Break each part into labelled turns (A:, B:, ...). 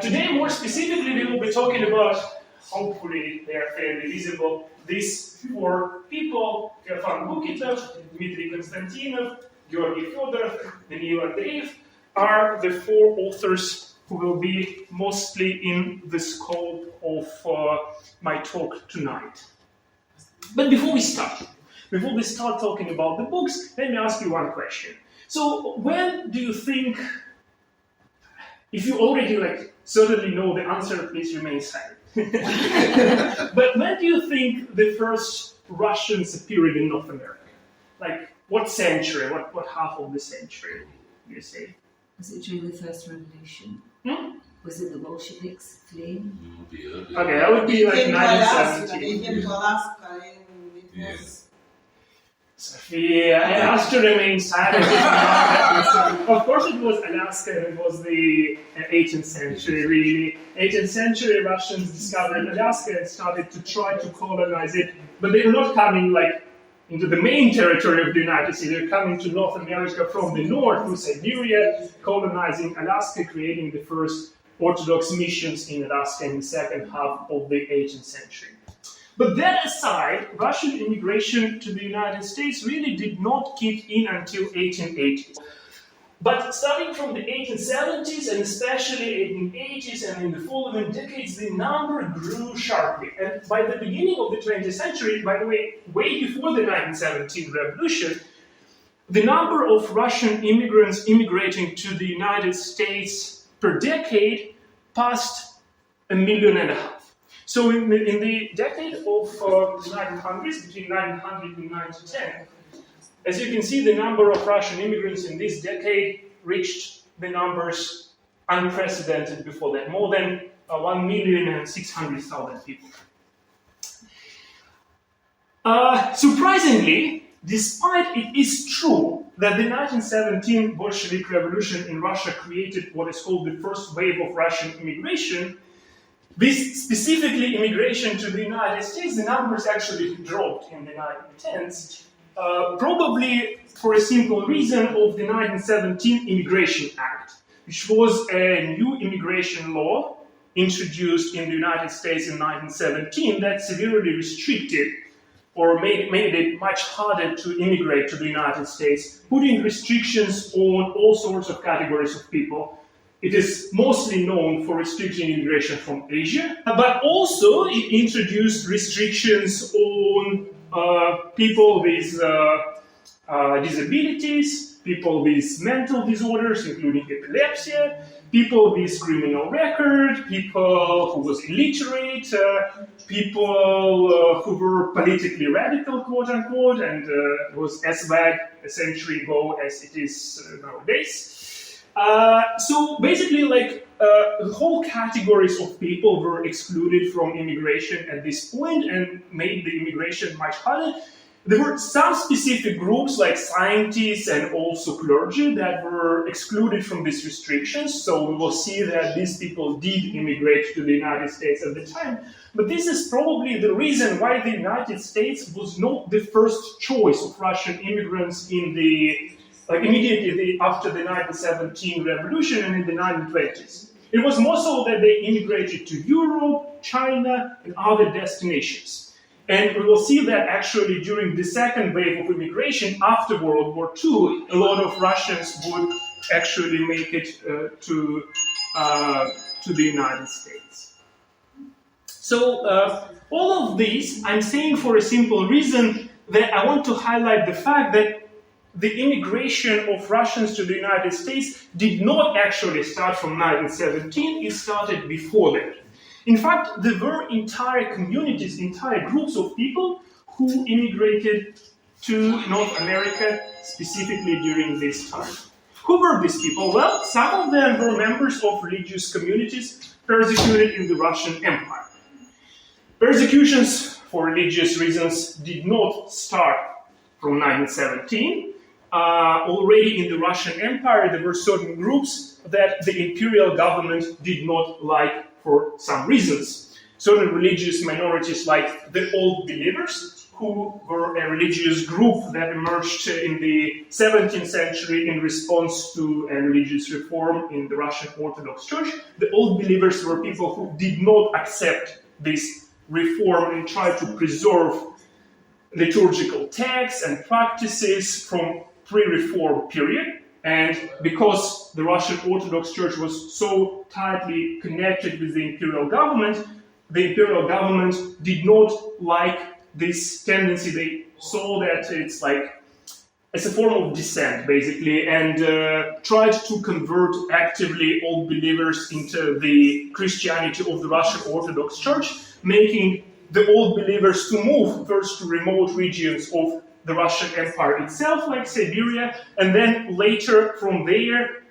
A: Today, more specifically, we will be talking about, hopefully they are fairly visible, these four people: Teofan Bukitov, Dmitry Konstantinov, Georgy Fyodorov, Danil Andreev, are the four authors who will be mostly in the scope of my talk tonight. But before we start talking about the books, let me ask you one question. So when do you think, if you already certainly know the answer, please remain silent. But when do you think the first Russians appeared in North America? Like what century, what half of the century, you say?
B: Was it during the First Revolution? Was it the Bolsheviks fleeing?
A: Okay, that would be like 1917.
C: They came to Alaska and it was...
A: Sophia, I asked to remain silent. Of course it was Alaska, and it was the 18th century, really. 18th century Russians discovered Alaska and started to try to colonize it, but they were not coming into the main territory of the United States. They were coming to North America from the north, through Siberia, colonizing Alaska, creating the first Orthodox missions in Alaska in the second half of the 18th century. But that aside, Russian immigration to the United States really did not kick in until 1880. But starting from the 1870s and especially 1880s and in the following decades, the number grew sharply. And by the beginning of the 20th century, by the way, way before the 1917 revolution, the number of Russian immigrants immigrating to the United States per decade passed 1.5 million. So in the decade of the 1900s, between 1900 and 1910, as you can see, the number of Russian immigrants in this decade reached the numbers unprecedented before that, more than 1,600,000 people. Surprisingly, despite it is true that the 1917 Bolshevik Revolution in Russia created what is called the first wave of Russian immigration, this specifically immigration to the United States, the numbers actually dropped in the 1910s, probably for a simple reason of the 1917 Immigration Act, which was a new immigration law introduced in the United States in 1917 that severely restricted or made it much harder to immigrate to the United States, putting restrictions on all sorts of categories of people. It is mostly known for restricting immigration from Asia, but also it introduced restrictions on people with disabilities, people with mental disorders, including epilepsy, people with criminal record, people who was illiterate, people who were politically radical, quote unquote, and was as vague a century ago as it is nowadays. So basically, whole categories of people were excluded from immigration at this point and made the immigration much harder. There were some specific groups like scientists and also clergy that were excluded from these restrictions. So we will see that these people did immigrate to the United States at the time. But this is probably the reason why the United States was not the first choice of Russian immigrants in the immediately after the 1917 revolution and in the 1920s. It was more so that they immigrated to Europe, China, and other destinations. And we will see that actually during the second wave of immigration after World War II, a lot of Russians would actually make it to the United States. So all of this I'm saying for a simple reason, that I want to highlight the fact that the immigration of Russians to the United States did not actually start from 1917, it started before that. In fact, there were entire communities, entire groups of people who immigrated to North America specifically during this time. Who were these people? Well, some of them were members of religious communities persecuted in the Russian Empire. Persecutions for religious reasons did not start from 1917. Already in the Russian Empire, there were certain groups that the imperial government did not like for some reasons. Certain religious minorities like the Old Believers, who were a religious group that emerged in the 17th century in response to a religious reform in the Russian Orthodox Church. The Old Believers were people who did not accept this reform and tried to preserve liturgical texts and practices from pre-reform period. And because the Russian Orthodox Church was so tightly connected with the imperial government did not like this tendency. They saw that it's a form of dissent, basically, and tried to convert actively Old Believers into the Christianity of the Russian Orthodox Church, making the Old Believers to move first to remote regions of the Russian Empire itself, like Siberia, and then later from there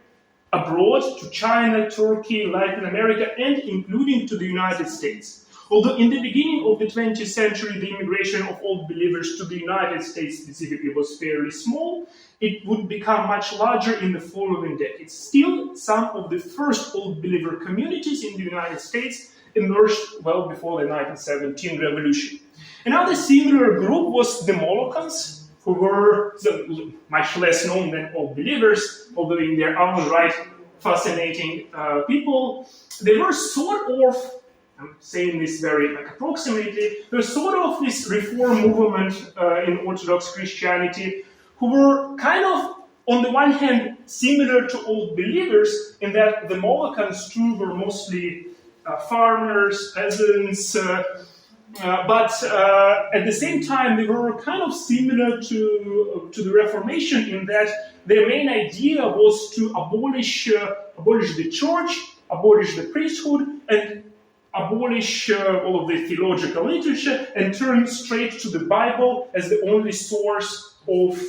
A: abroad to China, Turkey, Latin America, and including to the United States. Although in the beginning of the 20th century, the immigration of Old Believers to the United States specifically was fairly small, it would become much larger in the following decades. Still, some of the first Old Believer communities in the United States emerged well before the 1917 revolution. Another similar group was the Molochans, who were much less known than Old Believers, although in their own right fascinating people. They were sort of, I'm saying this very approximately, they were sort of this reform movement in Orthodox Christianity, who were kind of, on the one hand, similar to Old Believers, in that the Molochans too were mostly farmers, peasants, but at the same time they were kind of similar to the Reformation in that their main idea was to abolish the church, abolish the priesthood, and abolish all of the theological literature and turn straight to the Bible as the only source of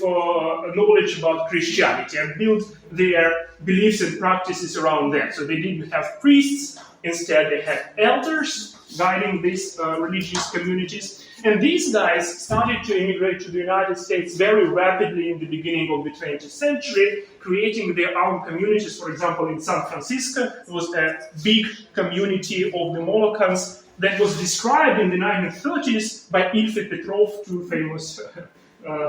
A: knowledge about Christianity and build their beliefs and practices around that. So they didn't have priests, instead they had elders guiding these religious communities. And these guys started to immigrate to the United States very rapidly in the beginning of the 20th century, creating their own communities. For example, in San Francisco, there was a big community of the Molochans that was described in the 1930s by Ilfet Petrov, two famous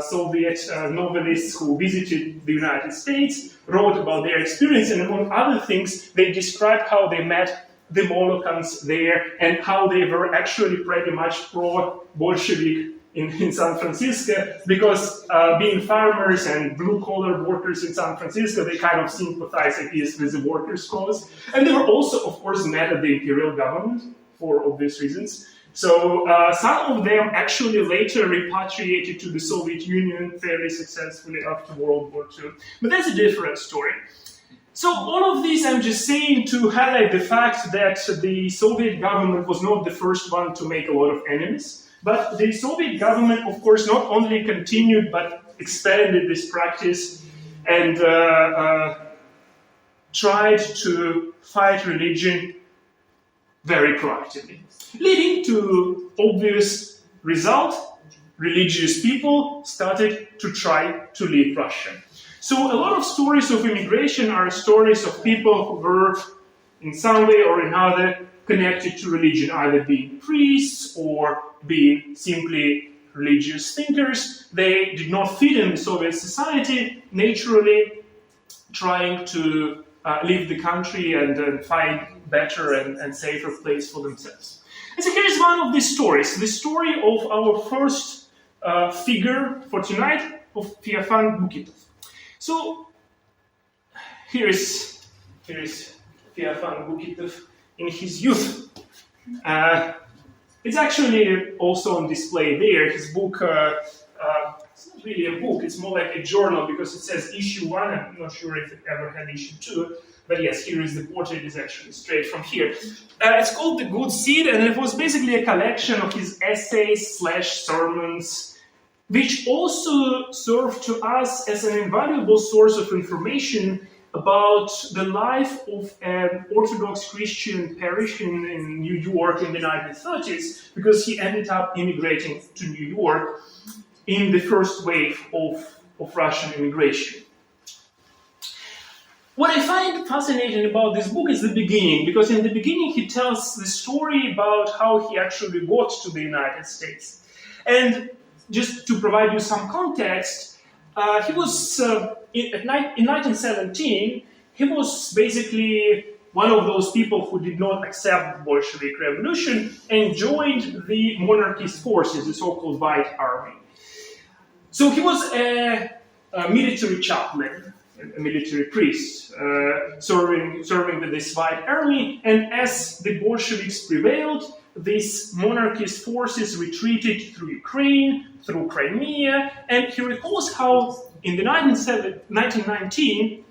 A: Soviet novelists who visited the United States, wrote about their experience, and among other things, they described how they met the Molochans there and how they were actually pretty much pro-Bolshevik in San Francisco, because being farmers and blue-collar workers in San Francisco, they kind of sympathized at least with the workers' cause. And they were also, of course, mad at the imperial government for obvious reasons. So some of them actually later repatriated to the Soviet Union fairly successfully after World War II. But that's a different story. So all of this I'm just saying to highlight the fact that the Soviet government was not the first one to make a lot of enemies, but the Soviet government, of course, not only continued but expanded this practice and tried to fight religion very proactively, leading to obvious result. Religious people started to try to leave Russia. So a lot of stories of immigration are stories of people who were in some way or another connected to religion, either being priests or being simply religious thinkers. They did not fit in the Soviet society, naturally trying to leave the country and find better and safer place for themselves. And so here's one of these stories, the story of our first figure for tonight, of Feofan Bukitov. So here is Feofan Bukitov in his youth. It's actually also on display there. His book, it's not really a book, it's more like a journal because it says issue 1. I'm not sure if it ever had issue 2. But yes, here is the portrait, is actually straight from here. It's called The Good Seed, and it was basically a collection of his essays / sermons, which also served to us as an invaluable source of information about the life of an Orthodox Christian parish in New York in the 1930s, because he ended up immigrating to New York in the first wave of Russian immigration. What I find fascinating about this book is the beginning, because in the beginning he tells the story about how he actually got to the United States. And just to provide you some context, he was in 1917. He was basically one of those people who did not accept the Bolshevik revolution and joined the monarchist forces, the so-called White Army. So he was a military chaplain, a military priest, serving with this White Army. And as the Bolsheviks prevailed, these monarchist forces retreated through Ukraine, through Crimea, and he recalls how in the 1919,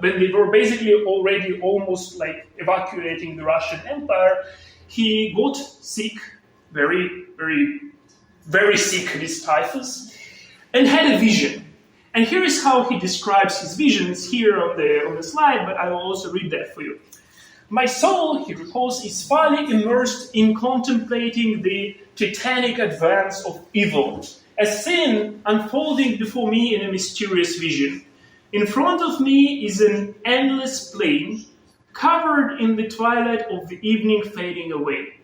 A: when they were basically already almost like evacuating the Russian Empire, he got sick, very, very, very sick with typhus, and had a vision. And here is how he describes his visions here on the slide, but I will also read that for you. My soul, he recalls, is fully immersed in contemplating the titanic advance of evil, a sin unfolding before me in a mysterious vision. In front of me is an endless plain, covered in the twilight of the evening fading away.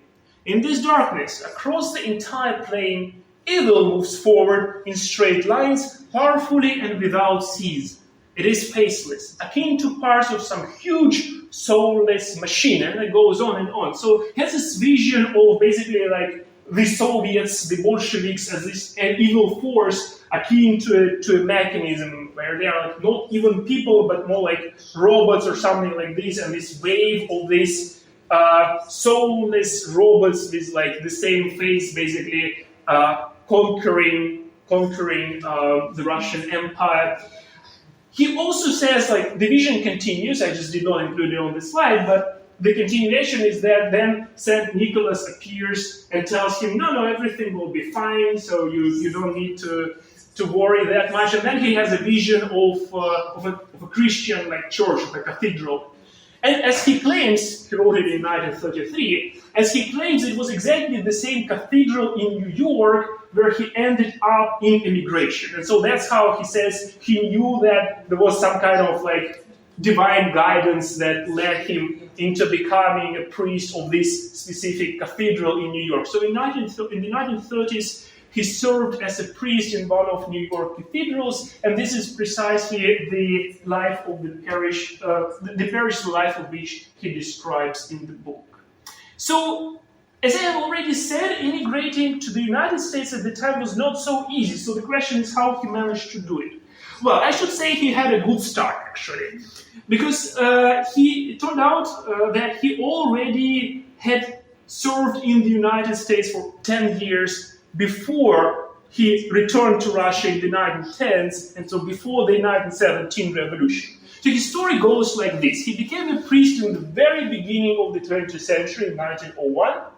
A: In this darkness, across the entire plain, evil moves forward in straight lines, powerfully and without cease. It is faceless, akin to parts of some huge, soulless machine, and it goes on and on. So he has this vision of basically like the Soviets, the Bolsheviks, as this evil force akin to a mechanism where they are like not even people, but more like robots or something like this, and this wave of these soulless robots with like the same face, basically conquering the Russian Empire. He also says, like, the vision continues, I just did not include it on the slide, but the continuation is that then St. Nicholas appears and tells him, no, everything will be fine, so you don't need to worry that much. And then he has a vision of a Christian like church, of a cathedral. And as he claims, he wrote it in 1933, as he claims it was exactly the same cathedral in New York where he ended up in immigration. And so that's how he says he knew that there was some kind of like divine guidance that led him into becoming a priest of this specific cathedral in New York. So in the 1930s, he served as a priest in one of New York cathedrals, and this is precisely the life of the parish life of which he describes in the book. So, as I have already said, immigrating to the United States at the time was not so easy. So the question is how he managed to do it. Well, I should say he had a good start, actually, because it turned out that he already had served in the United States for 10 years before he returned to Russia in the 1910s, and so before the 1917 revolution. So his story goes like this. He became a priest in the very beginning of the 20th century in 1901.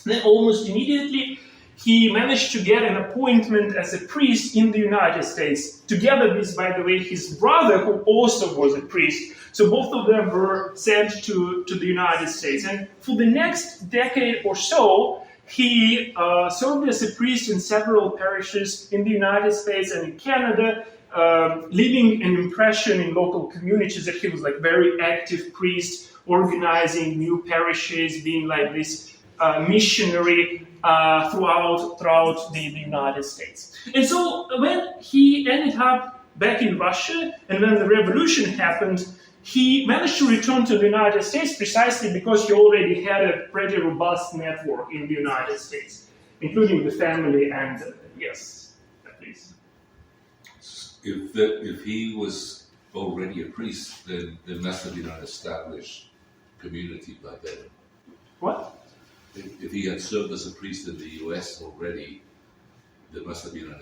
A: Then almost immediately, he managed to get an appointment as a priest in the United States, together with, by the way, his brother, who also was a priest. So both of them were sent to the United States. And for the next decade or so, he served as a priest in several parishes in the United States and in Canada, leaving an impression in local communities that he was like very active priest, organizing new parishes, being like this missionary throughout the United States. And so when he ended up back in Russia, and when the revolution happened, he managed to return to the United States precisely because he already had a pretty robust network in the United States, including the family and, yes, at least.
D: If he was already a priest, then there must have been an established community by then.
A: What?
D: If he had served as a priest in the US already, there must have been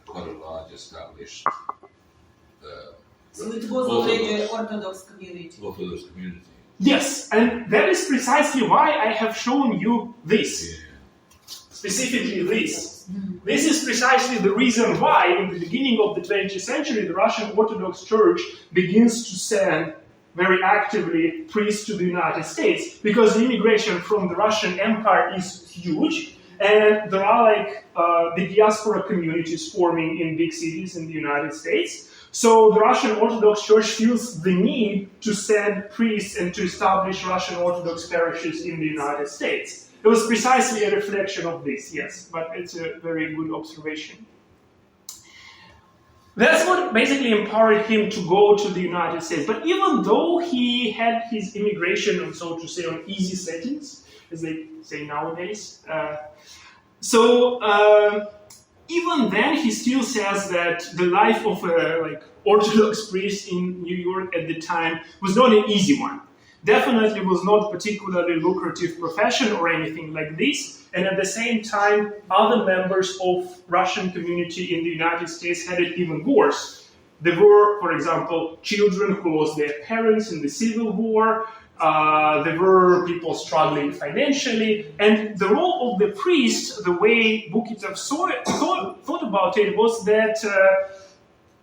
D: quite a large established
C: So it was already an Orthodox community.
A: Yes, and that is precisely why I have shown you this. Yeah. Specifically this. This is precisely the reason why, in the beginning of the 20th century, the Russian Orthodox Church begins to send very actively priests to the United States, because the immigration from the Russian Empire is huge, and there are like the diaspora communities forming in big cities in the United States. So the Russian Orthodox Church feels the need to send priests and to establish Russian Orthodox parishes in the United States. It was precisely a reflection of this, yes, but it's a very good observation. That's what basically empowered him to go to the United States. But even though he had his immigration, on, so to say, on easy settings, as they say nowadays, even then he still says that the life of a Orthodox priest in New York at the time was not an easy one. Definitely was not particularly lucrative profession or anything like this. And at the same time, other members of Russian community in the United States had it even worse. There were, for example, children who lost their parents in the Civil War. There were people struggling financially. And the role of the priest, the way Bukitov thought about it, was that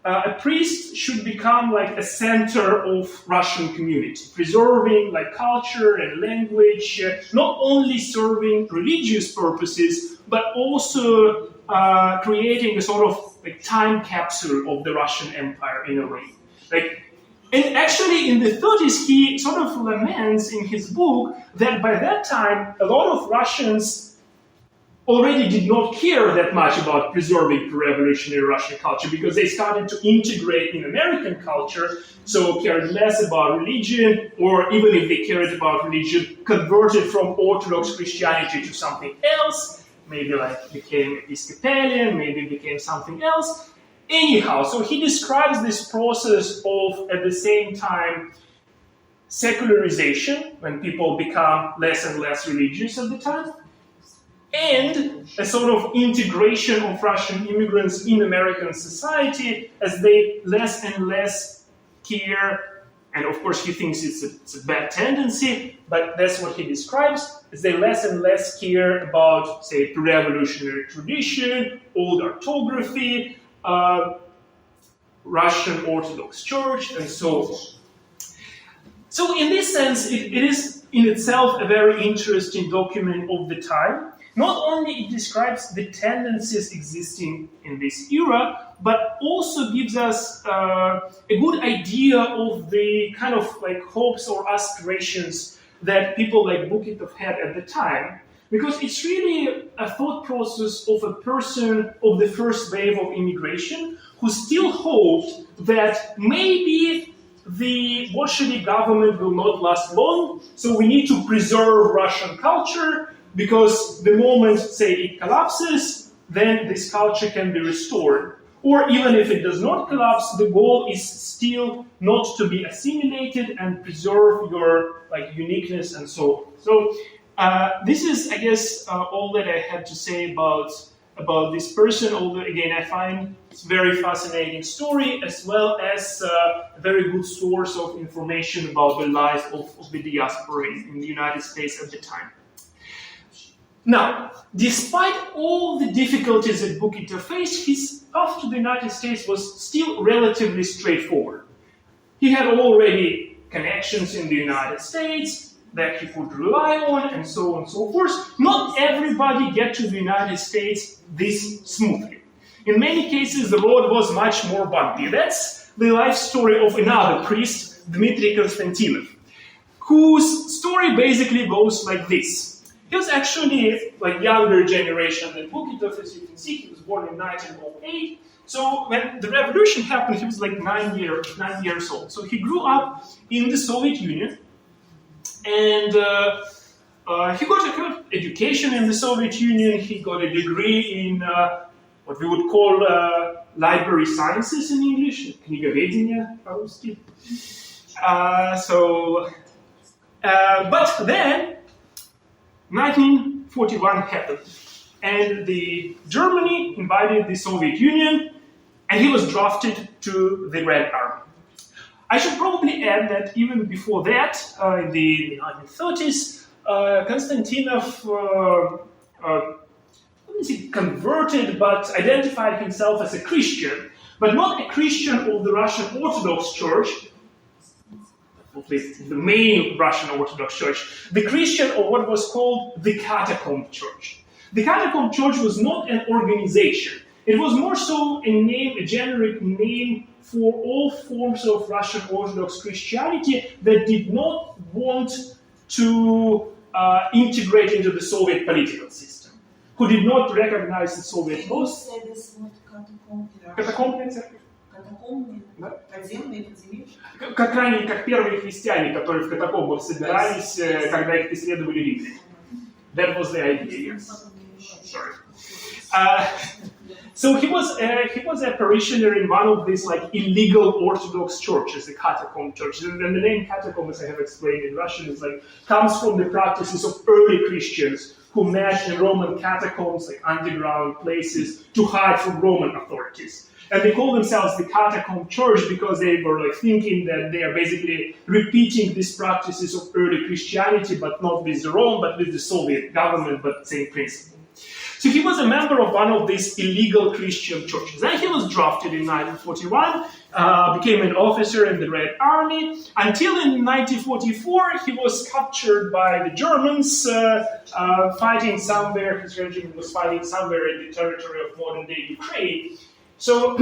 A: a priest should become like a center of Russian community, preserving like culture and language, not only serving religious purposes, but also creating a sort of like time capsule of the Russian Empire in a way. And actually in the 30s, he sort of laments in his book that by that time, a lot of Russians already did not care that much about preserving pre-revolutionary Russian culture because they started to integrate in American culture, so cared less about religion, or even if they cared about religion, converted from Orthodox Christianity to something else, maybe like became Episcopalian, maybe became something else. Anyhow, so he describes this process of, at the same time, secularization, when people become less and less religious at the time, and a sort of integration of Russian immigrants in American society as they less and less care, and of course he thinks it's a bad tendency, but that's what he describes, as they less and less care about, say, pre-revolutionary tradition, old orthography, Russian Orthodox Church, and so on. So in this sense, it is in itself a very interesting document of the time. Not only it describes the tendencies existing in this era, but also gives us a good idea of the kind of like hopes or aspirations that people like Bukitov had at the time. Because it's really a thought process of a person of the first wave of immigration who still hoped that maybe the Bolshevik government will not last long, so we need to preserve Russian culture, because the moment, say, it collapses, then this culture can be restored. Or even if it does not collapse, the goal is still not to be assimilated and preserve your uniqueness and so on. So this is, I guess, all that I had to say about this person, although, again, I find it's a very fascinating story, as well as a very good source of information about the life of the diaspora in the United States at the time. Now, despite all the difficulties that Bukitov faced, his path to the United States was still relatively straightforward. He had already connections in the United States that he could rely on, and so on and so forth. Not everybody gets to the United States this smoothly. In many cases, the road was much more bumpy. That's the life story of another priest, Dmitry Konstantinov, whose story basically goes like this. He was actually younger generation than Bukitov, as you can see. He was born in 1908. So when the revolution happened, he was 9 years old. So he grew up in the Soviet Union, and he got a good education in the Soviet Union. He got a degree in what we would call library sciences in English, книговедение по-русски. But then 1941 happened, and Germany invaded the Soviet Union, and he was drafted to the Red Army. I should probably add that even before that, in the 1930s, Konstantinov converted, but identified himself as a Christian, but not a Christian of the Russian Orthodox Church, at least the main Russian Orthodox Church, the Christian of what was called the Catacomb Church. The Catacomb Church was not an organization. It was more so a generic name for all forms of Russian Orthodox Christianity that did not want to integrate into the Soviet political system, who did not recognize the Soviet laws.
C: Say this word catacomb in Russian.
A: Катакомбная церковь.
C: Катакомбы,
A: Да.
C: подземные, подземелья.
A: Как первые христиане, которые в катакомбах собирались, когда их преследовали римляне. That was the idea, yes. Sorry. So he was a parishioner in one of these like illegal Orthodox churches, the catacomb churches. And the name catacomb, as I have explained in Russian, is like comes from the practices of early Christians who met in Roman catacombs, like underground places, to hide from Roman authorities. And they call themselves the catacomb church because they were like thinking that they are basically repeating these practices of early Christianity, but not with Rome, but with the Soviet government, but same principle. So he was a member of one of these illegal Christian churches. Then he was drafted in 1941, became an officer in the Red Army, until in 1944 he was captured by the Germans, fighting somewhere, his regime was fighting somewhere in the territory of modern-day Ukraine. So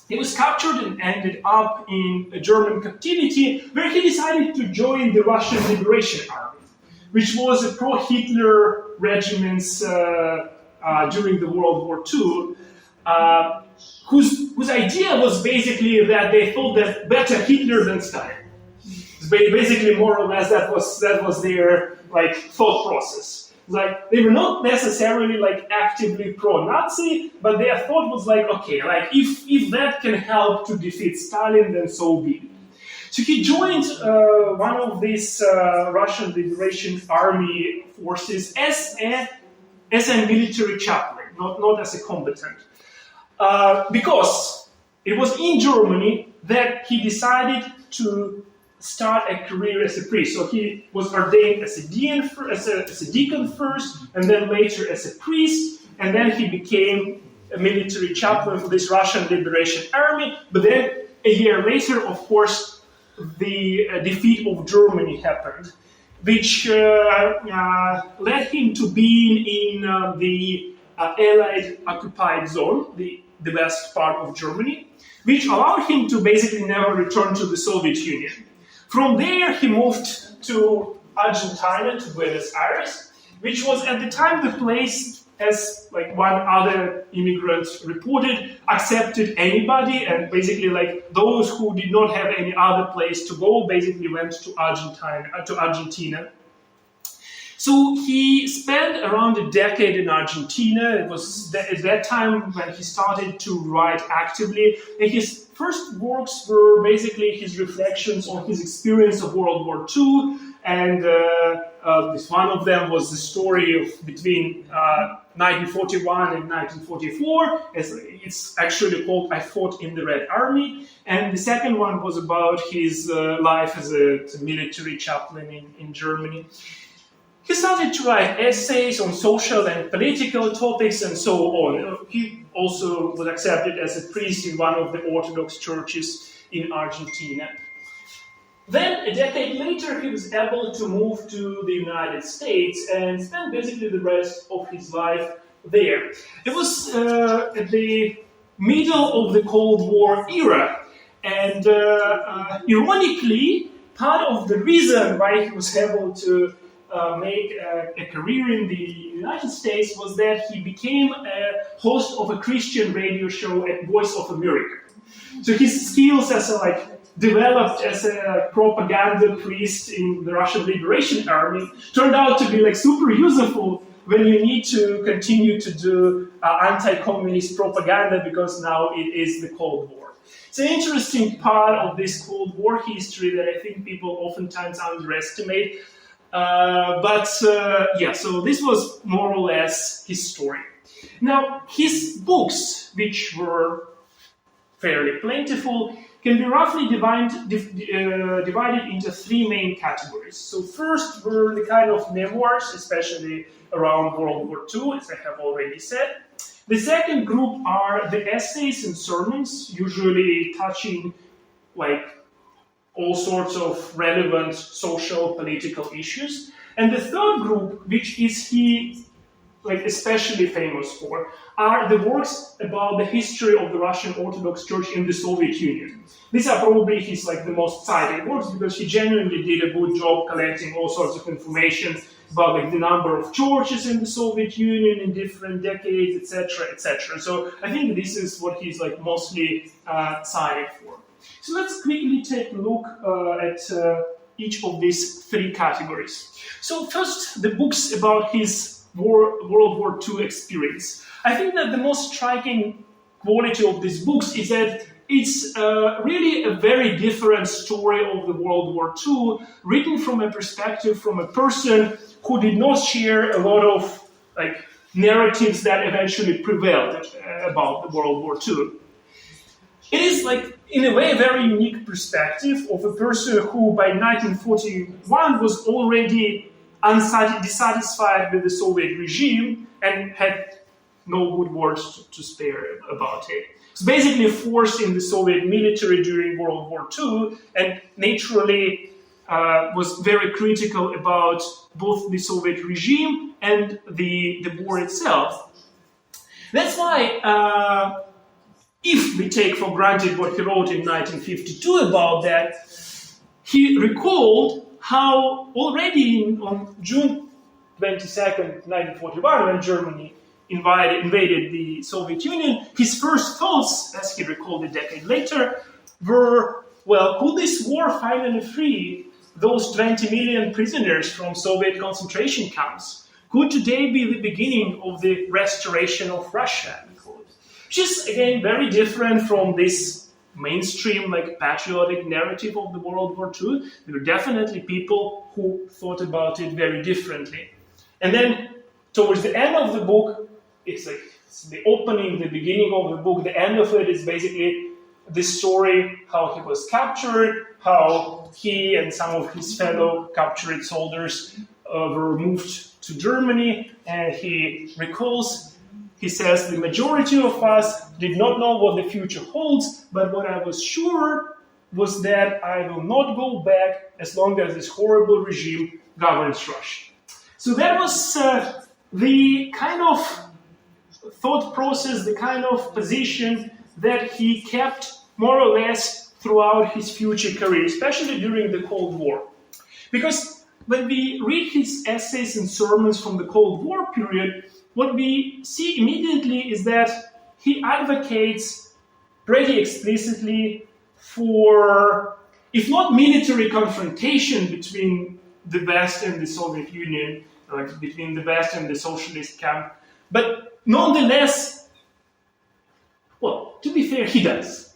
A: he was captured and ended up in a German captivity, where he decided to join the Russian Liberation Army, which was a pro-Hitler regiments during the World War II, whose idea was basically that they thought that better Hitler than Stalin. Basically, more or less, that was their like thought process. Like they were not necessarily like actively pro-Nazi, but their thought was like, okay, like if that can help to defeat Stalin, then so be it. So he joined one of these Russian Liberation Army forces as a military chaplain, not as a combatant, because it was in Germany that he decided to start a career as a priest. So he was ordained as a deacon first, and then later as a priest, and then he became a military chaplain for this Russian Liberation Army. But then a year later, of course, the defeat of Germany happened, which led him to being in the Allied occupied zone, the west part of Germany, which allowed him to basically never return to the Soviet Union. From there, he moved to Argentina, to Buenos Aires, which was at the time the place, as like one other immigrant reported, accepted anybody, and basically like those who did not have any other place to go basically went to Argentina. So he spent around a decade in Argentina. It was at that time when he started to write actively. And his first works were basically his reflections on his experience of World War II. And one of them was the story of between 1941 and 1944. It's actually called I Fought in the Red Army. And the second one was about his life as a military chaplain in Germany. He started to write essays on social and political topics and so on. He also was accepted as a priest in one of the Orthodox churches in Argentina. Then, a decade later, he was able to move to the United States and spend basically the rest of his life there. It was at the middle of the Cold War era, and ironically, part of the reason why he was able to make a career in the United States was that he became a host of a Christian radio show at Voice of America. So his skills developed as a propaganda priest in the Russian Liberation Army turned out to be super useful when you need to continue to do anti-communist propaganda, because now it is the Cold War. It's an interesting part of this Cold War history that I think people oftentimes underestimate. So this was more or less his story. Now, his books, which were fairly plentiful, can be roughly divided into three main categories. So first were the kind of memoirs, especially around World War II, as I have already said. The second group are the essays and sermons, usually touching all sorts of relevant social, political issues. And the third group, which is his like especially famous for are the works about the history of the Russian Orthodox Church in the Soviet Union. These are probably his like the most cited works because he genuinely did a good job collecting all sorts of information about like the number of churches in the Soviet Union in different decades, etc., etc. So I think this is what he's like mostly cited for. So let's quickly take a look at each of these three categories. So first, the books about his World War II experience. I think that the most striking quality of these books is that it's really a very different story of the World War II, written from a perspective from a person who did not share a lot of like narratives that eventually prevailed about the World War II. It is like, in a way, a very unique perspective of a person who by 1941 was already dissatisfied with the Soviet regime and had no good words to spare about it. It's basically forced in the Soviet military during World War II and naturally was very critical about both the Soviet regime and the war itself. That's why, if we take for granted what he wrote in 1952 about that, he recalled how already on June 22nd, 1941, when Germany invaded the Soviet Union, his first thoughts, as he recalled a decade later, were, well, could this war finally free those 20 million prisoners from Soviet concentration camps? Could today be the beginning of the restoration of Russia? Which is, again, very different from this mainstream, like, patriotic narrative of the World War II. There were definitely people who thought about it very differently. And then, towards the end of the book, it's the opening, the beginning of the book, the end of it is basically the story, how he was captured, how he and some of his fellow captured soldiers were moved to Germany, and he recalls, he says, the majority of us did not know what the future holds, but what I was sure was that I will not go back as long as this horrible regime governs Russia. So that was the kind of thought process, the kind of position that he kept more or less throughout his future career, especially during the Cold War. Because when we read his essays and sermons from the Cold War period, what we see immediately is that he advocates pretty explicitly for, if not military confrontation between the West and the Soviet Union, like between the West and the socialist camp, but nonetheless, well, to be fair, he does.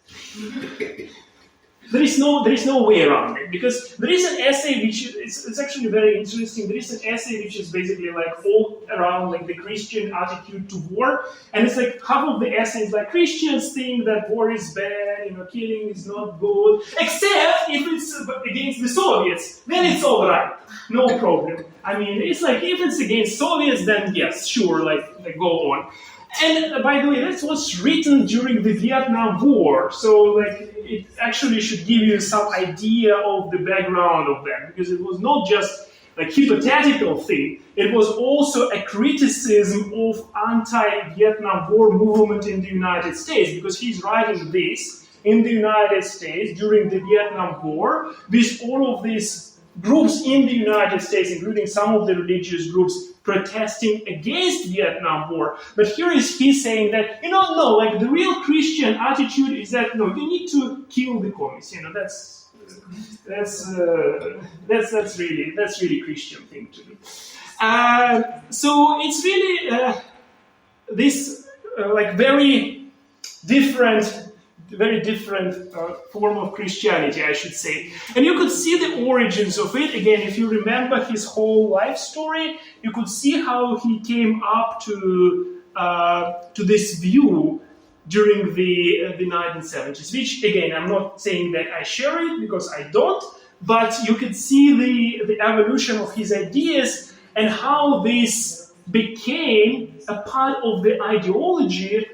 A: There is no way around it, because there is an essay which it's actually very interesting. There is an essay which is basically like all around like the Christian attitude to war, and it's like half of the essay is like Christians think that war is bad, killing is not good, except if it's against the Soviets, then it's all right, no problem. I mean, it's like if it's against Soviets, then yes, sure, like go on. And by the way, that was written during the Vietnam War, so like it actually should give you some idea of the background of that, because it was not just like hypothetical thing, it was also a criticism of anti-Vietnam War movement in the United States, because he's writing this in the United States during the Vietnam War, with all of these groups in the United States, including some of the religious groups, protesting against Vietnam War. But here is he saying that, no, like the real Christian attitude is that, no, you need to kill the communists. That's really Christian thing to do. So it's really this like very different form of Christianity, I should say. And you could see the origins of it. Again, if you remember his whole life story, you could see how he came up to this view during the 1970s, which, again, I'm not saying that I share it, because I don't, but you could see the evolution of his ideas and how this became a part of the ideology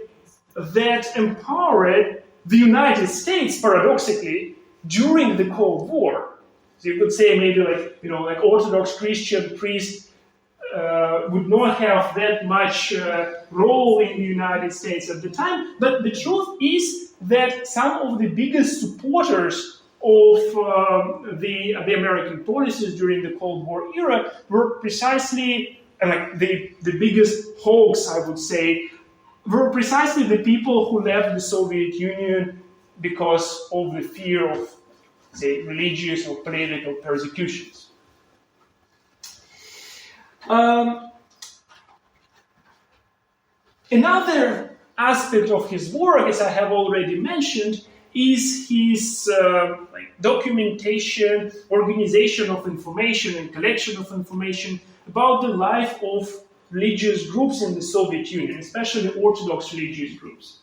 A: that empowered the United States, paradoxically, during the Cold War. So you could say maybe like Orthodox Christian priests would not have that much role in the United States at the time. But the truth is that some of the biggest supporters of the American policies during the Cold War era were precisely, like the biggest hoax, I would say, were precisely the people who left the Soviet Union because of the fear of, say, religious or political persecutions. Another aspect of his work, as I have already mentioned, is his documentation, organization of information, and collection of information about the life of religious groups in the Soviet Union, especially Orthodox religious groups.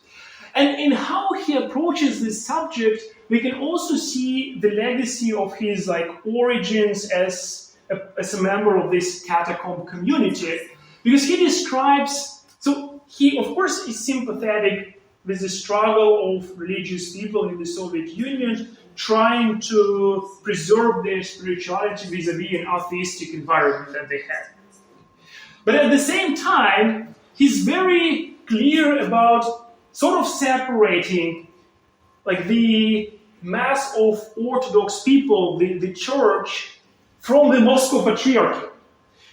A: And in how he approaches this subject, we can also see the legacy of his origins as a member of this catacomb community, because he describes, so he of course is sympathetic with the struggle of religious people in the Soviet Union trying to preserve their spirituality vis-a-vis an atheistic environment that they had. But at the same time, he's very clear about sort of separating the mass of Orthodox people, the church, from the Moscow Patriarchy.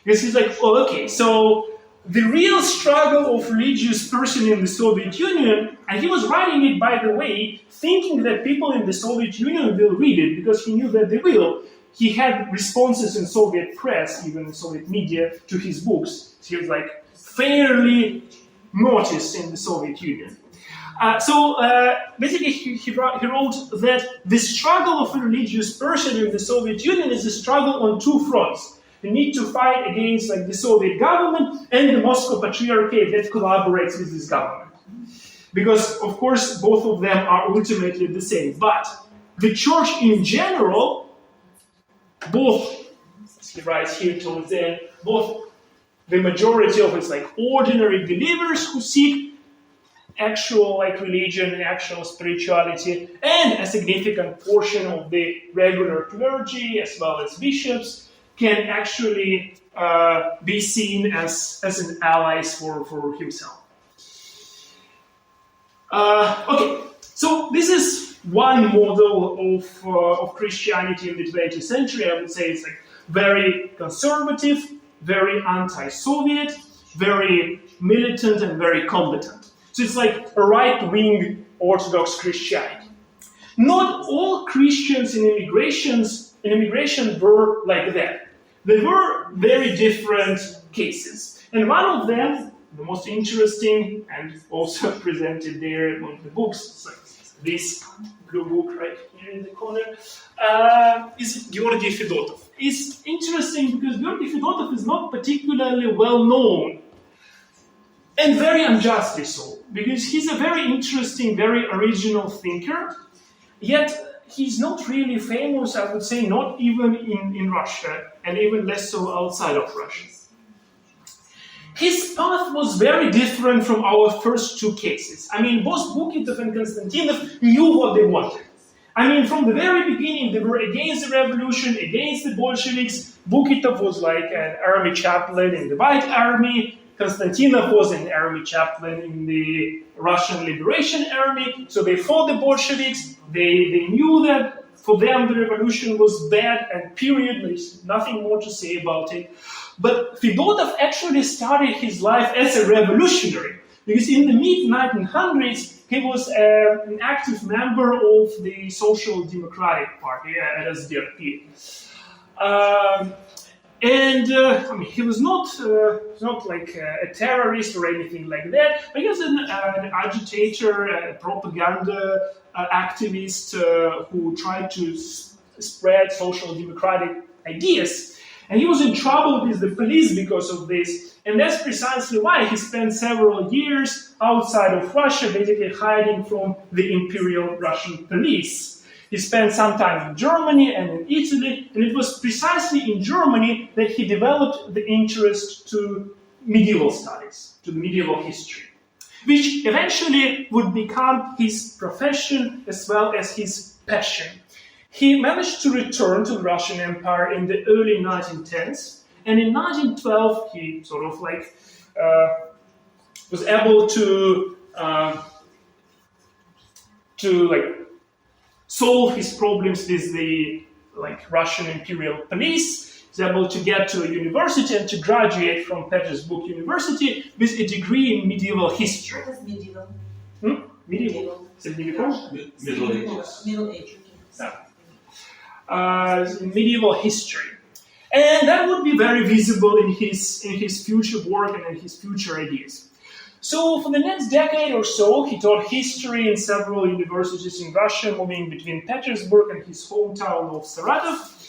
A: Because he's like, oh, okay, so the real struggle of religious person in the Soviet Union, and he was writing it, by the way, thinking that people in the Soviet Union will read it, because he knew that they will. He had responses in Soviet press, even in Soviet media, to his books. He was fairly noticed in the Soviet Union. Basically, he wrote that the struggle of a religious person in the Soviet Union is a struggle on two fronts. The need to fight against the Soviet government and the Moscow Patriarchate that collaborates with this government. Because, of course, both of them are ultimately the same. But the church in general, both, as he writes here towards the end, both the majority of its ordinary believers who seek actual religion and actual spirituality, and a significant portion of the regular clergy as well as bishops can actually be seen as an allies for himself. Okay, so this is one model of Christianity in the 20th century. I would say it's very conservative, very anti-Soviet, very militant, and very combatant. So it's a right-wing Orthodox Christianity. Not all Christians in immigration were like that. There were very different cases. And one of them, the most interesting, and also presented there in one of the books, this blue book right here in the corner, is Georgy Fedotov. It's interesting because Georgy Fedotov is not particularly well known, and very unjustly so, because he's a very interesting, very original thinker, yet he's not really famous, I would say, not even in Russia, and even less so outside of Russia. His path was very different from our first two cases. I mean, both Bukitov and Konstantinov knew what they wanted. I mean, from the very beginning, they were against the revolution, against the Bolsheviks. Bukitov was an army chaplain in the White Army. Konstantinov was an army chaplain in the Russian Liberation Army. So they fought the Bolsheviks. They knew that for them the revolution was bad, and period. There's nothing more to say about it. But Fedotov actually started his life as a revolutionary, because in the mid-1900s, he was an active member of the Social Democratic Party, LSDRP. He was not like a terrorist or anything like that, but he was an agitator, a propaganda activist who tried to spread social democratic ideas. And he was in trouble with the police because of this. And that's precisely why he spent several years outside of Russia, basically hiding from the Imperial Russian police. He spent some time in Germany and in Italy, and it was precisely in Germany that he developed the interest to medieval studies, to medieval history, which eventually would become his profession as well as his passion. He managed to return to the Russian Empire in the early 1910s, And in 1912, he sort of like was able to like solve his problems with the like Russian imperial police. He's able to get to a university and to graduate from Petersburg University with a degree in medieval history.
C: What is medieval?
A: Medieval. Is it medieval?
D: Middle Ages.
C: Middle Age.
A: Medieval history. And that would be very visible in his future work and in his future ideas. So for the next decade or so, he taught history in several universities in Russia, moving between Petersburg and his hometown of Saratov.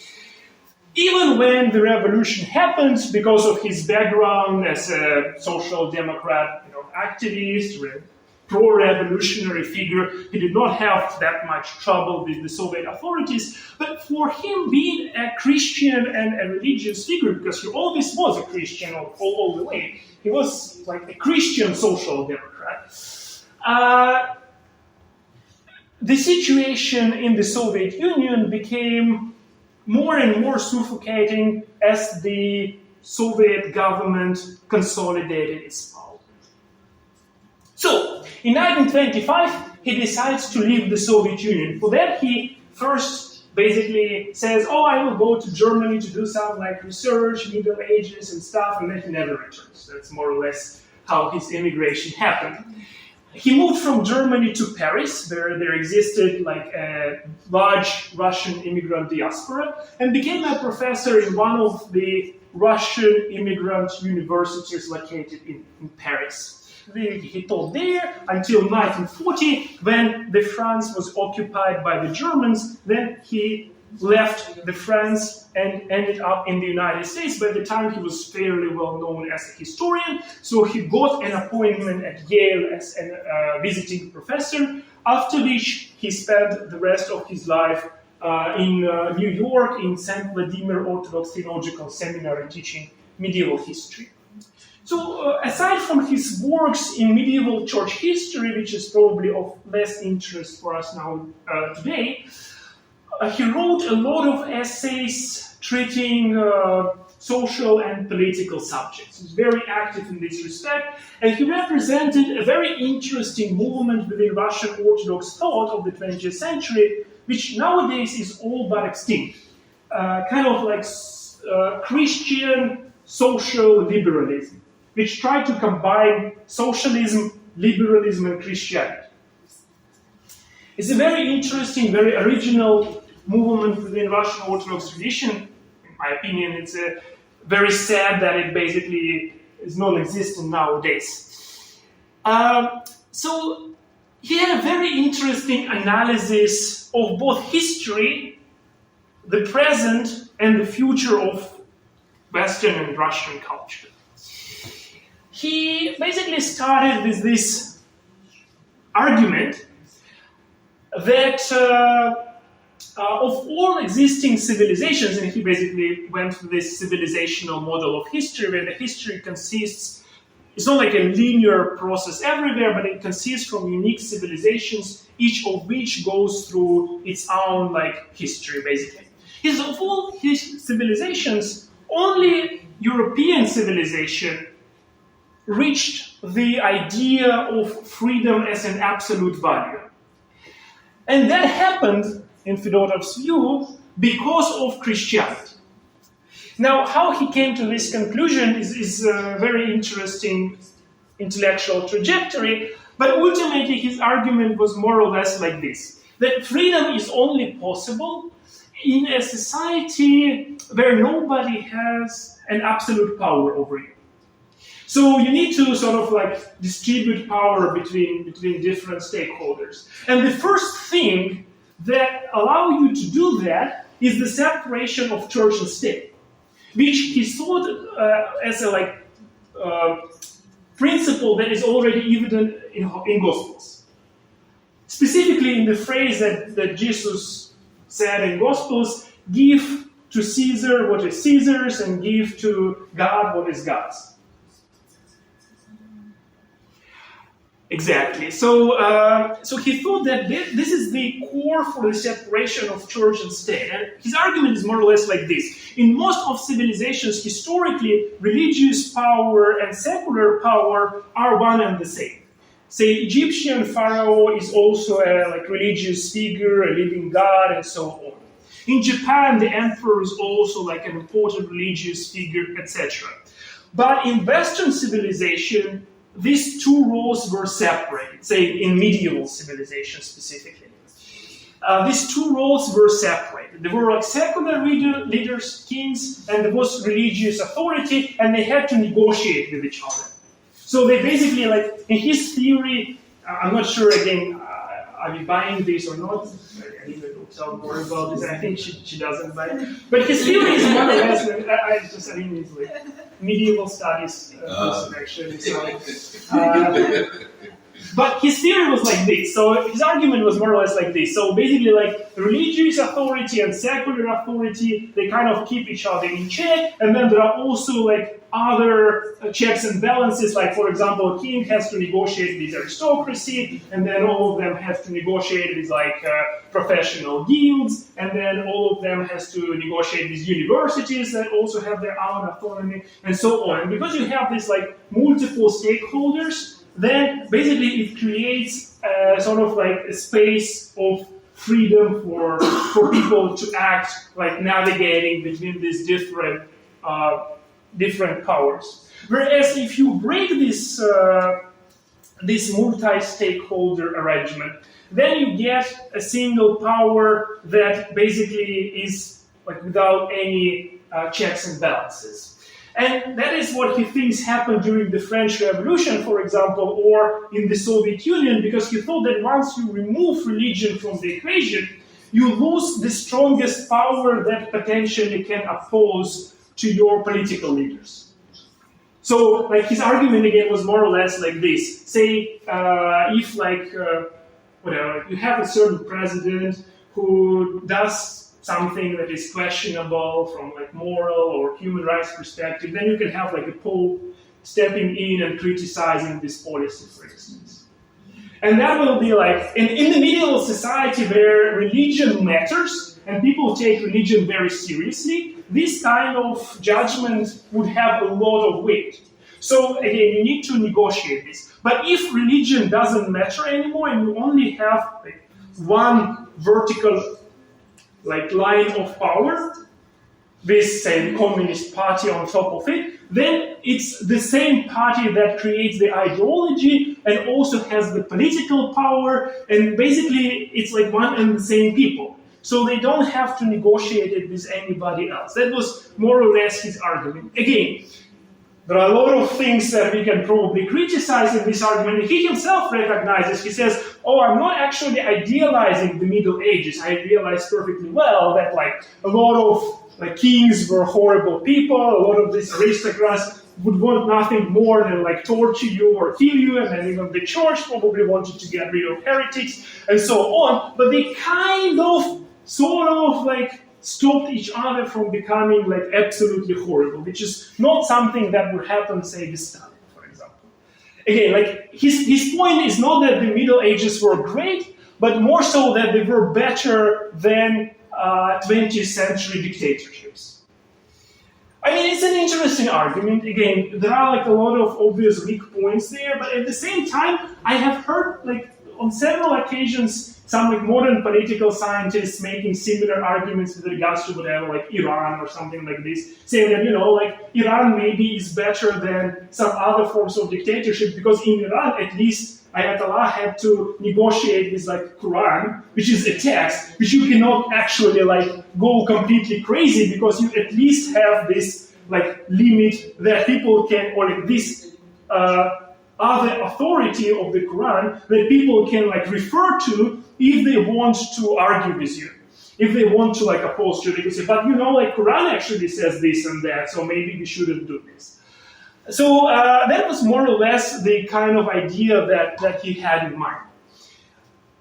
A: Even when the revolution happened, because of his background as a social democrat, activist, pro-revolutionary figure, he did not have that much trouble with the Soviet authorities. But for him, being a Christian and a religious figure, because he always was a Christian all the way, he was like a Christian social democrat. The situation in the Soviet Union became more and more suffocating as the Soviet government consolidated its power. So, in 1925, he decides to leave the Soviet Union. For that, he first basically says, I will go to Germany to do some like research, Middle Ages and stuff, and then he never returns. That's more or less how his immigration happened. He moved from Germany to Paris, where there existed like a large Russian immigrant diaspora, and became a professor in one of the Russian immigrant universities located in Paris. He taught there until 1940, when France was occupied by the Germans. Then he left France and ended up in the United States. By the time, he was fairly well known as a historian, so he got an appointment at Yale as a visiting professor, after which he spent the rest of his life in New York in St. Vladimir Orthodox Theological Seminary teaching medieval history. So, aside from his works in medieval church history, which is probably of less interest for us now today, he wrote a lot of essays treating social and political subjects. He was very active in this respect, and he represented a very interesting movement within Russian Orthodox thought of the 20th century, which nowadays is all but extinct. Kind of like Christian social liberalism, which tried to combine socialism, liberalism, and Christianity. It's a very interesting, very original movement within Russian Orthodox tradition. In my opinion, it's very sad that it basically is non-existent nowadays. So he had a very interesting analysis of both history, the present, and the future of Western and Russian culture. He basically started with this argument that of all existing civilizations, and he basically went to this civilizational model of history, where the history consists, it's not like a linear process everywhere, but it consists from unique civilizations, each of which goes through its own like history, basically. He says, of all his civilizations, only European civilization reached the idea of freedom as an absolute value. And that happened, in Fedotov's view, because of Christianity. Now, how he came to this conclusion is a very interesting intellectual trajectory, but ultimately his argument was more or less like this, that freedom is only possible in a society where nobody has an absolute power over you. So you need to sort of like distribute power between different stakeholders. And the first thing that allows you to do that is the separation of church and state, which he thought as a principle that is already evident in Gospels. Specifically in the phrase that Jesus said in Gospels, give to Caesar what is Caesar's and give to God what is God's. Exactly. So, so he thought that this is the core for the separation of church and state. And his argument is more or less like this. In most of civilizations, historically, religious power and secular power are one and the same. Say, Egyptian pharaoh is also a religious figure, a living god, and so on. In Japan, the emperor is also an important religious figure, etc. But in Western civilization, these two roles were separated, say in medieval civilization specifically. These two roles were separated. There were secular leaders, kings, and there was religious authority, and they had to negotiate with each other. So they basically, in his theory, I'm not sure again, are you buying this or not? I need to tell more about this. I think she doesn't buy it. But his theory is more or less, I mean, it's medieval studies actually. So, but his theory was like this. So his argument was more or less like this. So basically, religious authority and secular authority, they kind of keep each other in check. And then there are also other checks and balances. Like, for example, a king has to negotiate with aristocracy, and then all of them have to negotiate with professional guilds, and then all of them has to negotiate with universities that also have their own autonomy, and so on. And because you have these multiple stakeholders, then basically it creates sort of a space of freedom for people to act, navigating between these different powers. Whereas if you break this multi-stakeholder arrangement, then you get a single power that basically is without any checks and balances. And that is what he thinks happened during the French Revolution, for example, or in the Soviet Union, because he thought that once you remove religion from the equation, you lose the strongest power that potentially can oppose to your political leaders. So, his argument again was more or less like this. Say, if whatever, you have a certain president who does something that is questionable from moral or human rights perspective, then you can have a pope stepping in and criticizing this policy, for instance. And that will be in the medieval society where religion matters and people take religion very seriously, this kind of judgment would have a lot of weight. So again, you need to negotiate this. But if religion doesn't matter anymore and you only have one vertical line of power with, say, the Communist Party on top of it, then it's the same party that creates the ideology and also has the political power, and basically it's one and the same people. So they don't have to negotiate it with anybody else. That was more or less his argument. Again, there are a lot of things that we can probably criticize in this argument. He himself recognizes, he says, I'm not actually idealizing the Middle Ages. I realize perfectly well that a lot of kings were horrible people, a lot of these aristocrats would want nothing more than torture you or kill you, and then even the church probably wanted to get rid of heretics, and so on. But they kind of, sort of stopped each other from becoming absolutely horrible, which is not something that would happen, say, with Stalin, for example. Again, his point is not that the Middle Ages were great, but more so that they were better than 20th century dictatorships. I mean, it's an interesting argument. Again, there are a lot of obvious weak points there, but at the same time, I have heard on several occasions some modern political scientists making similar arguments with regards to whatever, Iran or something like this, saying that, Iran maybe is better than some other forms of dictatorship, because in Iran, at least, Ayatollah had to negotiate with Quran, which is a text, which you cannot actually go completely crazy, because you at least have this limit that people can, or this other authority of the Quran that people can refer to if they want to argue with you, if they want to oppose you. They can say, but Quran actually says this and that, so maybe we shouldn't do this. So that was more or less the kind of idea that he had in mind.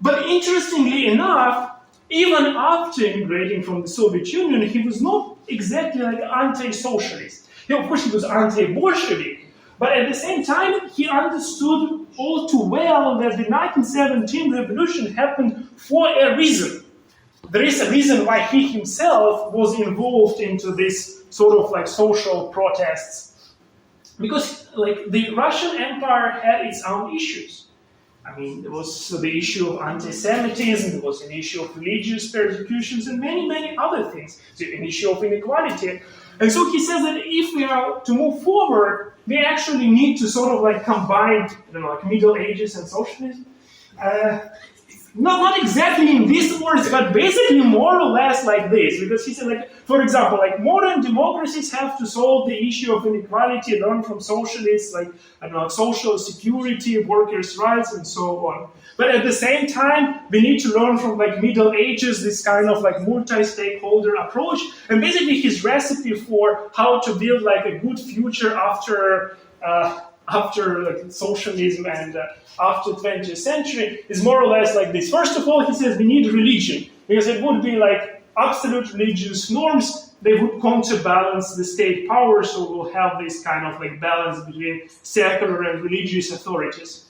A: But interestingly enough, even after immigrating from the Soviet Union, he was not exactly anti-socialist. Of course, he was anti-Bolshevik, But at the same time, he understood all too well that the 1917 revolution happened for a reason. There is a reason why he himself was involved into this sort of like social protests. Because like the Russian Empire had its own issues. I mean, there was the issue of anti-Semitism, there was an issue of religious persecutions, and many, many other things. So an issue of inequality. And so he says that if we are to move forward, we actually need to sort of like combine, like Middle Ages and socialism. Not exactly in these words, but basically more or less like this. Because he said, like, for example, like modern democracies have to solve the issue of inequality, learn from socialists, like, I don't know, social security, workers' rights, and so on. But at the same time, we need to learn from like Middle Ages, this kind of like multi-stakeholder approach. And basically his recipe for how to build like a good future after like socialism and after 20th century is more or less like this. First of all, he says we need religion, because it would be like absolute religious norms, they would counterbalance the state power, so we'll have this kind of like balance between secular and religious authorities.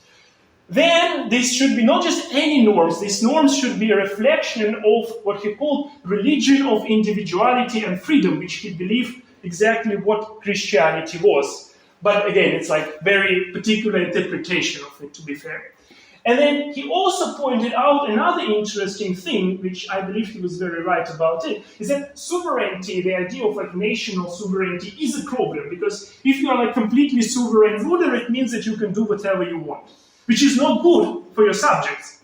A: Then this should be not just any norms, these norms should be a reflection of what he called religion of individuality and freedom, which he believed exactly what Christianity was. But again, it's like very particular interpretation of it, to be fair. And then he also pointed out another interesting thing, which I believe he was very right about it, is that sovereignty, the idea of like national sovereignty, is a problem. Because if you are like completely sovereign ruler, it means that you can do whatever you want, which is not good for your subjects.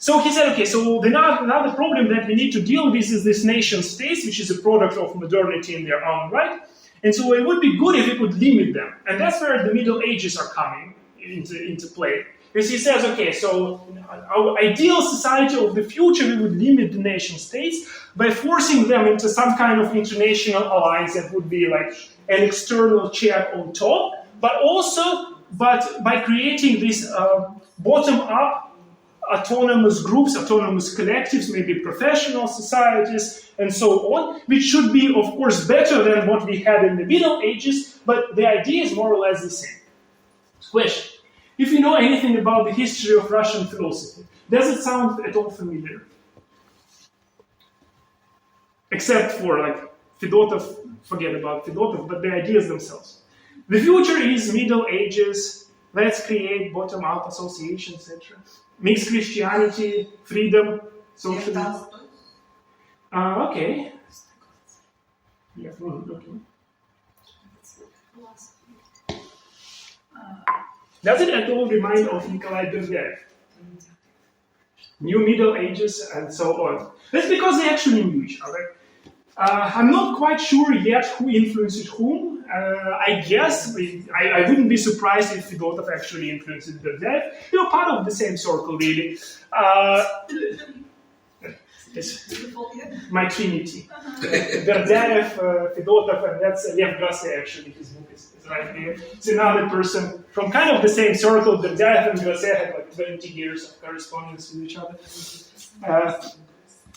A: So he said, okay, so another problem that we need to deal with is this nation states, which is a product of modernity in their own right. And so it would be good if we could limit them. And that's where the Middle Ages are coming into play. Because he says, okay, so our ideal society of the future, we would limit the nation states by forcing them into some kind of international alliance that would be like an external check on top, but by creating these bottom-up autonomous groups, autonomous collectives, maybe professional societies, and so on, which should be, of course, better than what we had in the Middle Ages, but the idea is more or less the same. Question. If you know anything about the history of Russian philosophy, does it sound at all familiar? Except for, like, Fedotov, forget about Fedotov, but the ideas themselves. The future is Middle Ages, let's create bottom-up associations, etc. Mixed Christianity, freedom, socialism. Okay. Yeah, okay. Does it at all remind of Nikolai Berdiaev? New Middle Ages and so on. That's because they actually knew each other. I'm not quite sure yet who influenced whom. I guess, I wouldn't be surprised if Fedotov actually influeed Berdiaev. They were part of the same circle, really. My trinity. Berdiaev, Fedotov, and that's Lev Grasset, actually, his book is right here. It's another person from kind of the same circle. Berdiaev and Grasset had like 20 years of correspondence with each other.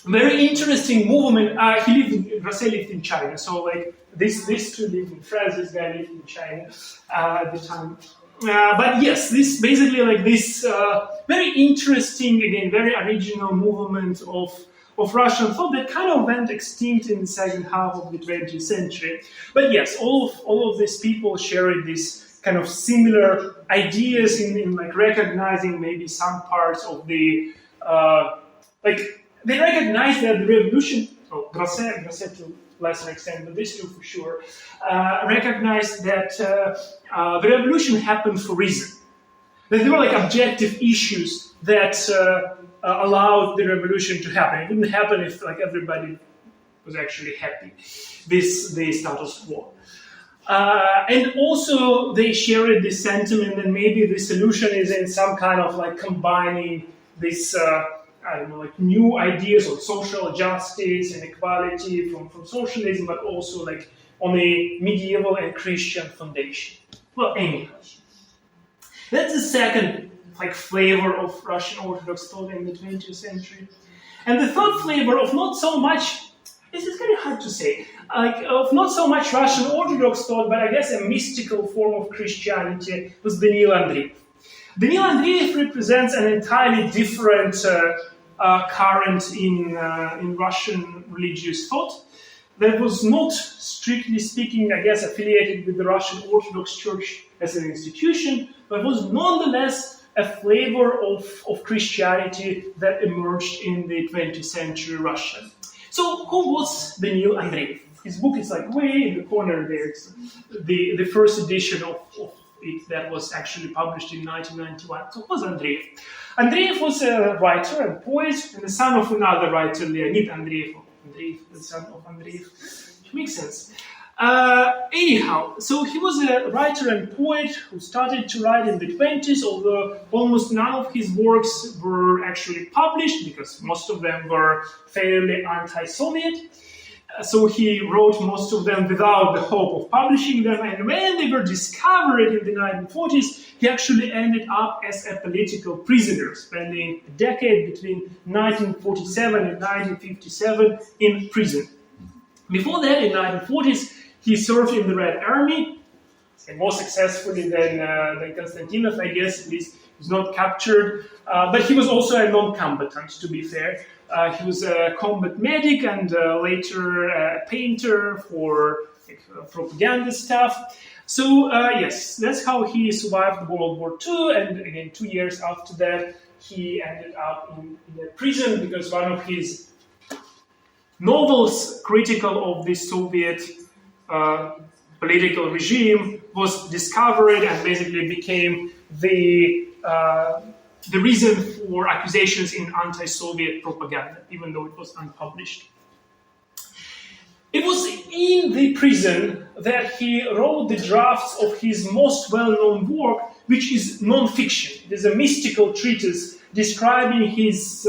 A: Very interesting movement. Grasset lived in China, so like this two lived in France, this guy lived in China at the time. But yes, this basically like this very interesting, again, very original movement of Russian thought that kind of went extinct in the second half of the 20th century. But yes, all of these people shared this kind of similar ideas in like recognizing maybe some parts of the they recognize that the revolution, Grasset to lesser extent, but this two for sure, recognize that the revolution happened for reason. That there were like objective issues that allowed the revolution to happen. It wouldn't happen if like everybody was actually happy with the status quo. And also they shared this sentiment that maybe the solution is in some kind of like combining this like new ideas of social justice and equality from socialism, but also like on a medieval and Christian foundation. Well, anyhow, that's the second like flavor of Russian Orthodox thought in the 20th century. And the third flavor of not so much this is very hard to say. Like, of not so much Russian Orthodox thought, but I guess a mystical form of Christianity was Daniil Andreev. Daniil Andreev represents an entirely different current in Russian religious thought that was not, strictly speaking, I guess, affiliated with the Russian Orthodox Church as an institution, but was nonetheless a flavor of Christianity that emerged in the 20th century Russia. So, who was Daniil Andreev? His book is like way in the corner there. It's the first edition of it that was actually published in 1991. So, who was Andreev? Andreev was a writer and poet, and the son of another writer, Leonid Andreev. Andreev, the son of Andreev. Which makes sense. Anyhow, so he was a writer and poet who started to write in the 20s, although almost none of his works were actually published because most of them were fairly anti-Soviet. So he wrote most of them without the hope of publishing them, and when they were discovered in the 1940s, he actually ended up as a political prisoner, spending a decade between 1947 and 1957 in prison. Before that, in the 1940s, he served in the Red Army, and more successfully than Konstantinov, I guess. At least he was not captured, but he was also a non-combatant, to be fair. He was a combat medic and later a painter for propaganda stuff. So yes, that's how he survived World War II, and again 2 years after that he ended up in a prison because one of his novels critical of the Soviet political regime was discovered and basically became the reason for accusations in anti-Soviet propaganda, even though it was unpublished. It was in the prison that he wrote the drafts of his most well-known work, which is non-fiction. It is a mystical treatise describing his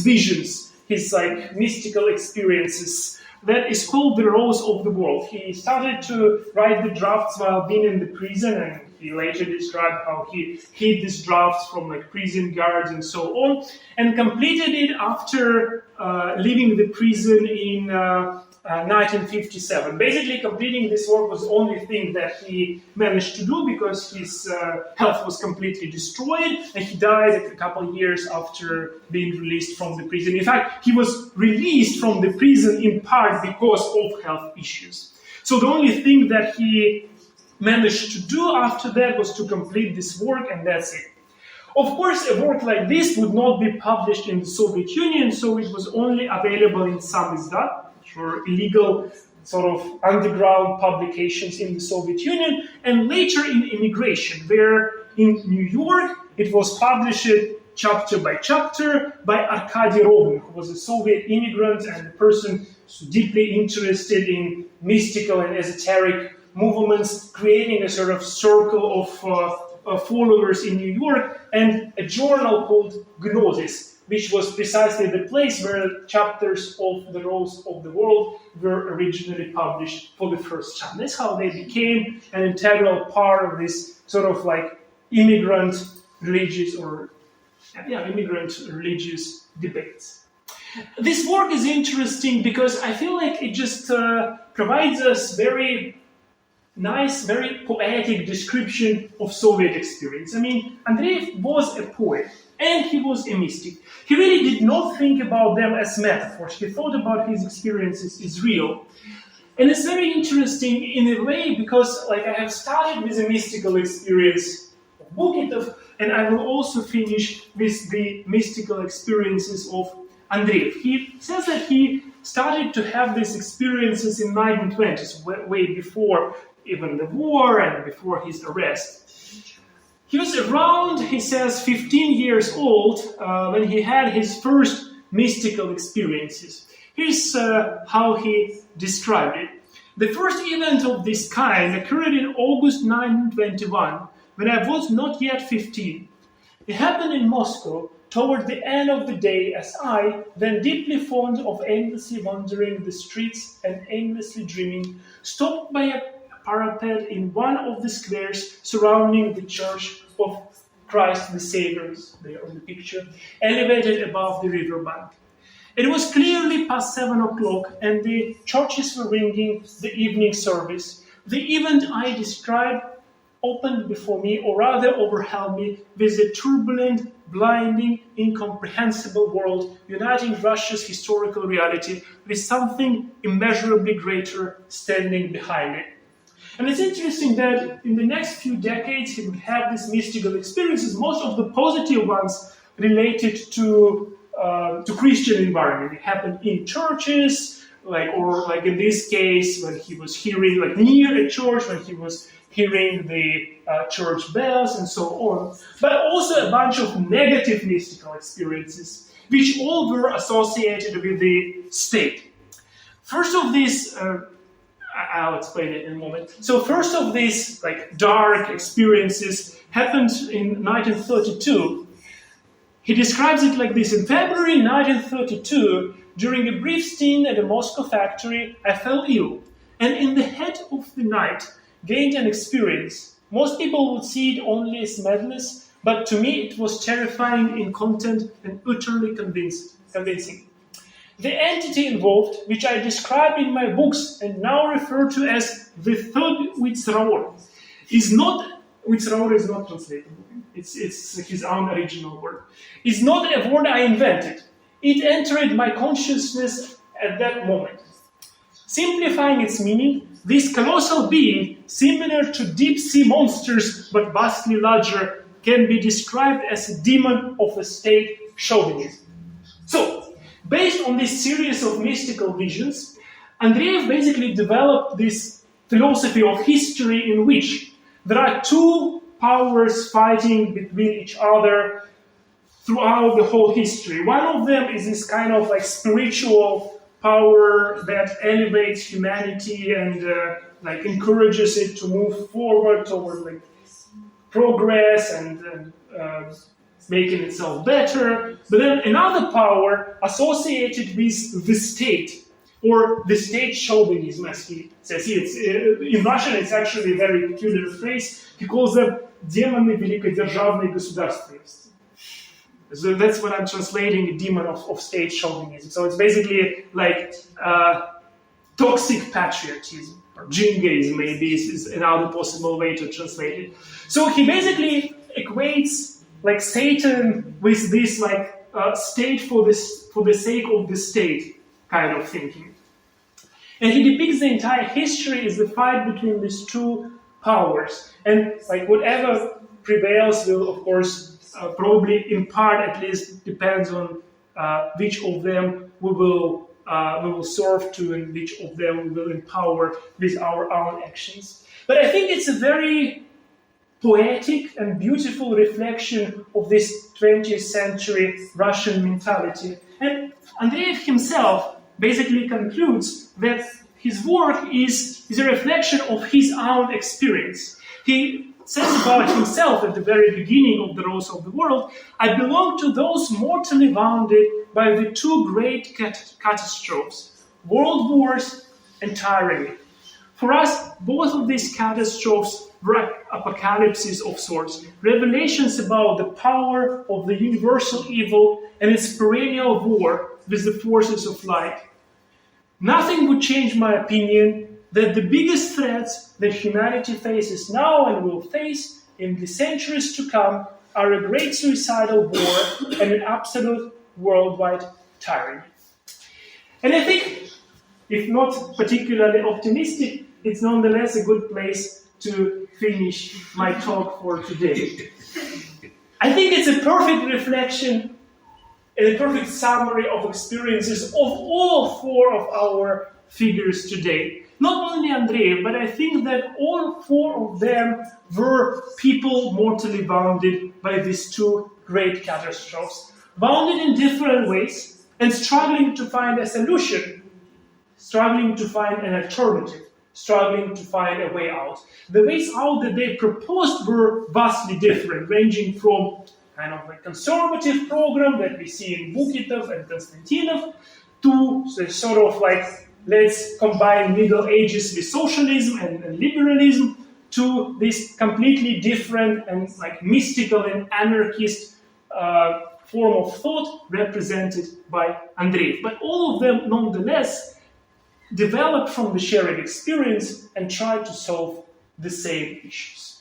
A: visions, his mystical experiences. That is called The Rose of the World. He started to write the drafts while being in the prison, and he later described how he hid these drafts from prison guards and so on, and completed it after leaving the prison in 1957. Basically, completing this work was the only thing that he managed to do because his health was completely destroyed, and he died a couple of years after being released from the prison. In fact, he was released from the prison in part because of health issues. So the only thing that he managed to do after that was to complete this work, and that's it. Of course, a work like this would not be published in the Soviet Union, so it was only available in samizdat, which were illegal sort of underground publications in the Soviet Union, and later in Immigration, where in New York it was published chapter by chapter by Arkady Rovin, who was a Soviet immigrant and a person deeply interested in mystical and esoteric movements, creating a sort of circle of followers in New York, and a journal called Gnosis, which was precisely the place where chapters of The Rose of the World were originally published for the first time. That's how they became an integral part of this sort of immigrant religious debates. This work is interesting because I feel like it just provides us very nice, very poetic description of Soviet experience. I mean, Andreev was a poet and he was a mystic. He really did not think about them as metaphors. He thought about his experiences as real. And it's very interesting in a way because I have started with a mystical experience of Bukitov, and I will also finish with the mystical experiences of Andreev. He says that he started to have these experiences in 1920s, way before even the war and before his arrest. He was around, he says, 15 years old when he had his first mystical experiences. Here's how he described it. The first event of this kind occurred in August 1921, when I was not yet 15. It happened in Moscow toward the end of the day, as I, then deeply fond of endlessly wandering the streets and aimlessly dreaming, stopped by a parapet in one of the squares surrounding the Church of Christ the Savior, there on the picture, elevated above the riverbank. It was clearly past 7 o'clock and the churches were ringing the evening service. The event I described opened before me, or rather overwhelmed me, with a turbulent, blinding, incomprehensible world, uniting Russia's historical reality with something immeasurably greater standing behind it. And it's interesting that in the next few decades he would have these mystical experiences, most of the positive ones related to Christian environment. It happened in churches, like in this case, when he was hearing, like near a church, when he was hearing the church bells and so on. But also a bunch of negative mystical experiences, which all were associated with the state. First of these, I'll explain it in a moment. So first of these dark experiences happened in 1932. He describes it like this: in February 1932, during a brief stint at a Moscow factory, I fell ill, and in the head of the night gained an experience. Most people would see it only as madness, but to me it was terrifying in content and utterly convincing. The entity involved, which I describe in my books and now refer to as the third Witzraor, Witzraor is not translatable. It's his own original word. It's not a word I invented. It entered my consciousness at that moment. Simplifying its meaning, this colossal being, similar to deep-sea monsters but vastly larger, can be described as a demon of a state chauvinism. So, based on this series of mystical visions, Andreev basically developed this philosophy of history in which there are two powers fighting between each other throughout the whole history. One of them is this kind of spiritual power that elevates humanity and encourages it to move forward toward progress and making itself better. But then another power associated with the state, or the state chauvinism, as he says here. In Russian, it's actually a very peculiar phrase. He calls them демоны великодержавной государственности. So that's what I'm translating, a demon of state chauvinism. So it's basically toxic patriotism, or jingoism maybe is another possible way to translate it. So he basically equates Satan with this state for the sake of the state kind of thinking. And he depicts the entire history as the fight between these two powers. And whatever prevails will, of course, probably in part at least depends on which of them we will serve to and which of them we will empower with our own actions. But I think it's a very poetic and beautiful reflection of this 20th century Russian mentality. And Andreev himself basically concludes that his work is a reflection of his own experience. He says about himself at the very beginning of The Rose of the World, I belong to those mortally wounded by the two great catastrophes, world wars and tyranny. For us, both of these catastrophes were apocalypses of sorts, revelations about the power of the universal evil and its perennial war with the forces of light. Nothing would change my opinion that the biggest threats that humanity faces now and will face in the centuries to come are a great suicidal war and an absolute worldwide tyranny. And I think, if not particularly optimistic, it's nonetheless a good place to finish my talk for today. I think it's a perfect reflection and a perfect summary of experiences of all four of our figures today. Not only Andreev, but I think that all four of them were people mortally wounded by these two great catastrophes. Wounded in different ways and struggling to find a solution, struggling to find an alternative, struggling to find a way out. The ways out that they proposed were vastly different, ranging from kind of a conservative program that we see in Bukitov and Konstantinov to the sort of let's combine Middle Ages with socialism and liberalism, to this completely different and mystical and anarchist form of thought represented by Andreev. But all of them, nonetheless, developed from the shared experience and tried to solve the same issues.